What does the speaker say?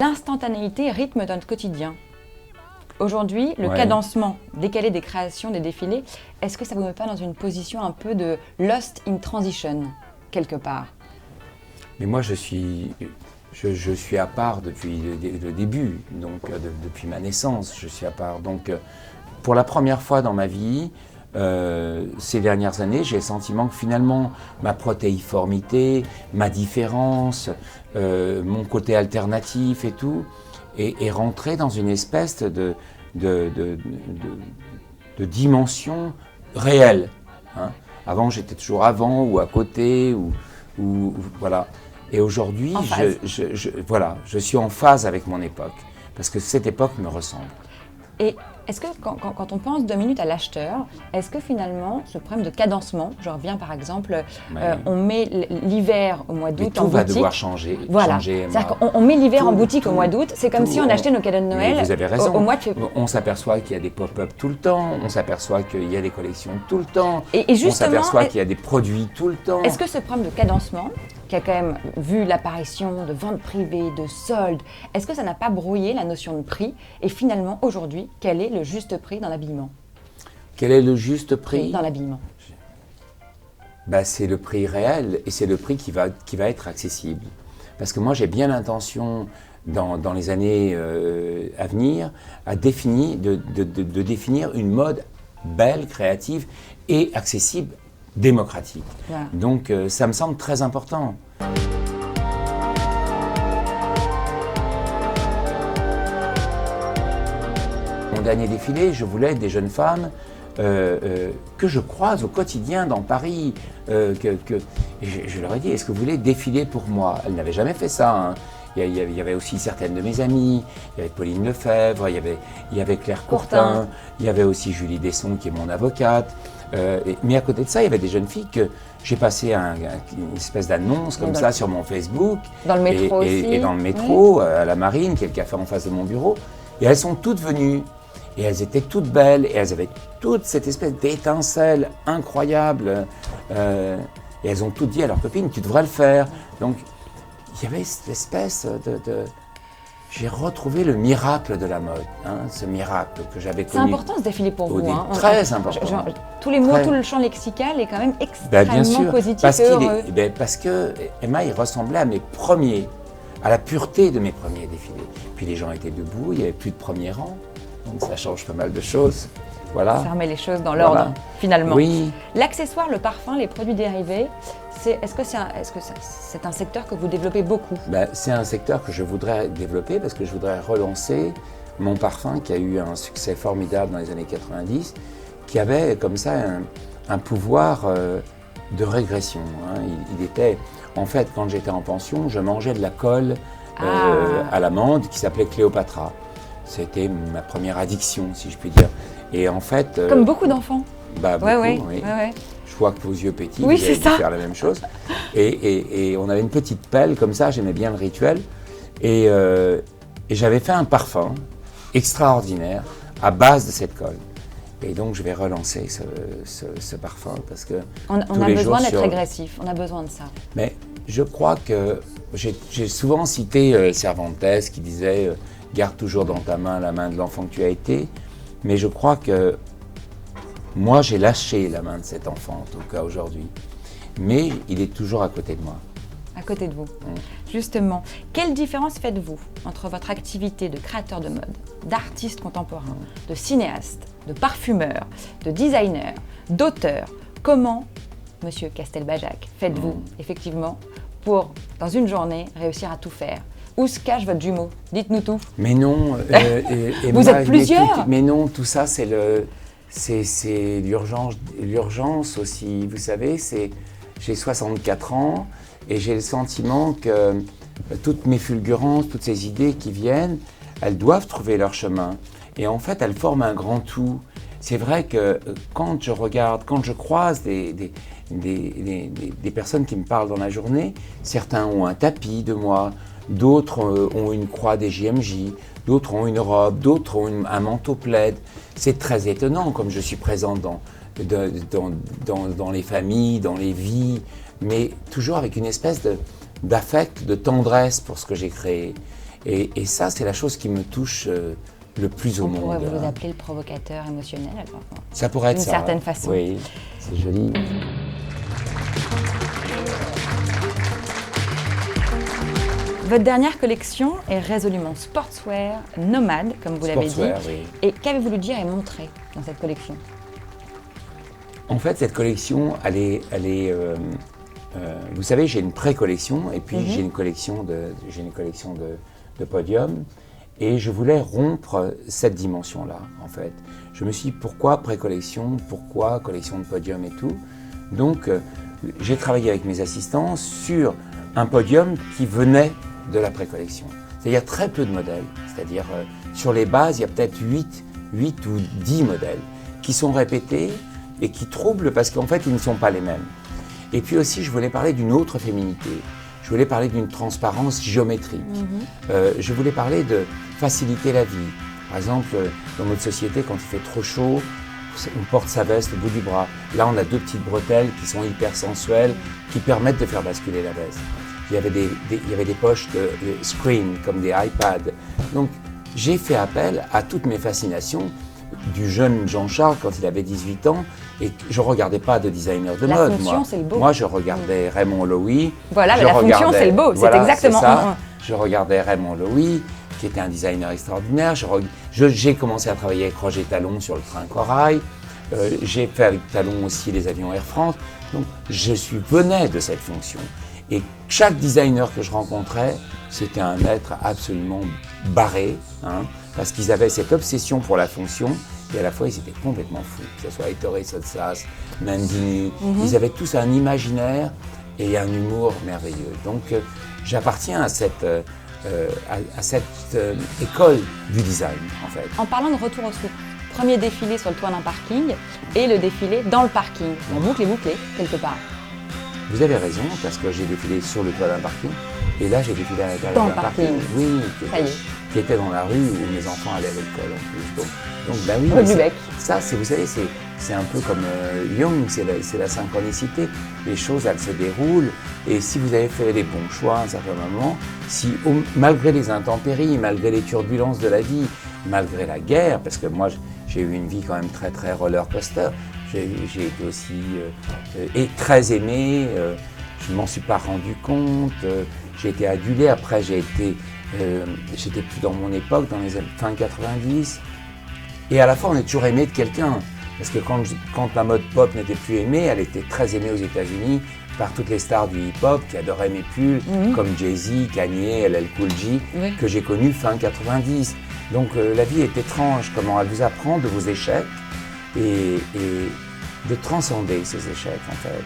L'instantanéité rythme notre quotidien. Aujourd'hui, le cadencement décalé des créations, des défilés, est-ce que ça ne vous met pas dans une position un peu de lost in transition, quelque part? Mais moi, je suis à part depuis le début, donc depuis ma naissance, je suis à part. Donc, pour la première fois dans ma vie, ces dernières années, j'ai le sentiment que finalement, ma protéiformité, ma différence, mon côté alternatif et tout, est rentré dans une espèce de dimension réelle. Hein. Avant, j'étais toujours avant ou à côté, ou voilà. Et aujourd'hui, je suis en phase avec mon époque, parce que cette époque me ressemble. Et est-ce que quand on pense 2 minutes à l'acheteur, est-ce que finalement ce problème de cadencement, je reviens par exemple, on met l'hiver au mois d'août en boutique. Tout va devoir changer. Voilà, c'est-à-dire qu'on met l'hiver en boutique au mois d'août, c'est comme si on achetait nos cadeaux de Noël vous avez raison. Au mois de février. On s'aperçoit qu'il y a des pop-up tout le temps, on s'aperçoit qu'il y a des collections tout le temps, et justement, on s'aperçoit qu'il y a des produits tout le temps. Est-ce que ce problème de cadencement, qui a quand même vu l'apparition de ventes privées, de soldes, est-ce que ça n'a pas brouillé la notion de prix? Et finalement, aujourd'hui, quel est le juste prix dans l'habillement? Quel est le juste prix dans l'habillement? C'est le prix réel et c'est le prix qui va être accessible. Parce que moi, j'ai bien l'intention, dans les années à venir, de définir une mode belle, créative et accessible, démocratique. Voilà. Donc, ça me semble très important. Mon dernier défilé, je voulais des jeunes femmes que je croise au quotidien dans Paris. Je leur ai dit, est-ce que vous voulez défiler pour moi? Elles n'avaient jamais fait ça. Hein. Il y avait aussi certaines de mes amies, il y avait Pauline Lefebvre, il y avait Claire Courtin, il y avait aussi Julie Desson qui est mon avocate. Mais à côté de ça, il y avait des jeunes filles que j'ai passé une espèce d'annonce comme ça sur mon Facebook. Dans le métro aussi. Et dans le métro, à la Marine, qui est le café en face de mon bureau. Et elles sont toutes venues. Et elles étaient toutes belles. Et elles avaient toute cette espèce d'étincelle incroyable. Et elles ont toutes dit à leurs copines, tu devrais le faire. Donc, il y avait cette espèce j'ai retrouvé le miracle de la mode, hein, ce miracle que j'avais connu. C'est important ce défilé pour vous. Hein. Très important. Tous les mots, tout le champ lexical est quand même extrêmement positif et heureux. Parce que Emma, il ressemblait à la pureté de mes premiers défilés. Puis les gens étaient debout, il n'y avait plus de premier rang, donc ça change pas mal de choses. Voilà. Ça remet les choses dans l'ordre, finalement. Oui. L'accessoire, le parfum, les produits dérivés, est-ce que c'est un secteur que vous développez beaucoup? C'est un secteur que je voudrais développer parce que je voudrais relancer mon parfum qui a eu un succès formidable dans les années 90, qui avait comme ça un pouvoir de régression. Hein. Il était, en fait, quand j'étais en pension, je mangeais de la colle à l'amande qui s'appelait Cléopatra. C'était ma première addiction, si je puis dire. Et en fait, comme beaucoup d'enfants. Beaucoup, oui. Je vois que vos yeux pétillent, oui, vous avez dû faire la même chose. Et on avait une petite pelle comme ça, j'aimais bien le rituel. Et j'avais fait un parfum extraordinaire à base de cette colle. Et donc je vais relancer ce parfum parce que on a besoin d'être régressif, on a besoin de ça. Mais je crois que j'ai souvent cité Cervantes qui disait garde toujours dans ta main la main de l'enfant que tu as été. Mais je crois que moi, j'ai lâché la main de cet enfant, en tout cas aujourd'hui. Mais il est toujours à côté de moi. À côté de vous. Justement, quelle différence faites-vous entre votre activité de créateur de mode, d'artiste contemporain, de cinéaste, de parfumeur, de designer, d'auteur? Comment, Monsieur Castelbajac, faites-vous effectivement pour, dans une journée, réussir à tout faire? Où se cache votre jumeau? Dites-nous tout. Mais non. Vous êtes plusieurs. Mais non, tout ça, c'est l'urgence aussi. Vous savez, j'ai 64 ans et j'ai le sentiment que toutes mes fulgurances, toutes ces idées qui viennent, elles doivent trouver leur chemin. Et en fait, elles forment un grand tout. C'est vrai que quand je croise des personnes qui me parlent dans la journée, certains ont un tapis de moi, d'autres ont une croix des JMJ, d'autres ont une robe, d'autres ont un manteau plaid. C'est très étonnant comme je suis présente dans les familles, dans les vies, mais toujours avec une espèce d'affect, de tendresse pour ce que j'ai créé. Et ça, c'est la chose qui me touche le plus au monde. On pourrait vous appeler le provocateur émotionnel, alors. Ça pourrait être ça. D'une certaine façon. Oui, c'est joli. Votre dernière collection est résolument sportswear, nomade, comme vous l'avez dit. Oui. Et qu'avez-vous voulu dire et montrer dans cette collection? En fait, cette collection, vous savez, j'ai une pré-collection et puis j'ai une collection de podium. Et je voulais rompre cette dimension-là, en fait. Je me suis dit, pourquoi pré-collection, pourquoi collection de podium et tout. Donc, j'ai travaillé avec mes assistants sur un podium qui venait de la pré-collection. C'est-à-dire très peu de modèles. C'est-à-dire, sur les bases, il y a peut-être 8 ou 10 modèles qui sont répétés et qui troublent parce qu'en fait, ils ne sont pas les mêmes. Et puis aussi, je voulais parler d'une autre féminité. Je voulais parler d'une transparence géométrique. Je voulais parler de faciliter la vie. Par exemple, dans notre société, quand il fait trop chaud, on porte sa veste au bout du bras. Là, on a 2 petites bretelles qui sont hyper sensuelles, qui permettent de faire basculer la veste. Il y avait des poches de screen, comme des iPads. Donc, j'ai fait appel à toutes mes fascinations du jeune Jean-Charles quand il avait 18 ans. Et je ne regardais pas de designer de mode, moi. C'est le beau. Moi, je regardais Raymond Loewy. Voilà, mais la fonction, c'est le beau. Voilà, c'est exactement ça. Je regardais Raymond Loewy, qui était un designer extraordinaire. J'ai commencé à travailler avec Roger Talon sur le train Corail. J'ai fait avec Talon aussi les avions Air France. Donc, venais de cette fonction. Et chaque designer que je rencontrais, c'était un être absolument barré, parce qu'ils avaient cette obsession pour la fonction. Et à la fois, ils étaient complètement fous, que ce soit Ettore Sottsass, Nandini. Ils avaient tous un imaginaire et un humour merveilleux. Donc, j'appartiens à cette école du design, en fait. En parlant de retour au souk, premier défilé sur le toit d'un parking et le défilé dans le parking. La boucle est bouclée, quelque part. Vous avez raison, parce que j'ai défilé sur le toit d'un parking, et là, j'ai défilé à l'intérieur d'un parking. Oui, qui était dans la rue où mes enfants allaient à l'école en plus. Donc bah oui, ça, vous savez, c'est un peu comme Jung, c'est la synchronicité. Les choses, elles se déroulent, et si vous avez fait les bons choix à un certain moment, malgré les intempéries, malgré les turbulences de la vie, malgré la guerre, parce que moi, j'ai eu une vie quand même très, très roller coaster, j'ai été aussi très aimé, je ne m'en suis pas rendu compte, j'ai été adulé, après j'étais plus dans mon époque, dans les fin 90, et à la fois on est toujours aimé de quelqu'un, parce que quand la mode pop n'était plus aimée, elle était très aimée aux États-Unis par toutes les stars du hip-hop qui adoraient mes pulls, comme Jay-Z, Kanye, LL Cool J, que j'ai connu fin 90. Donc la vie est étrange, comment elle vous apprend de vos échecs et de transcender ces échecs en fait.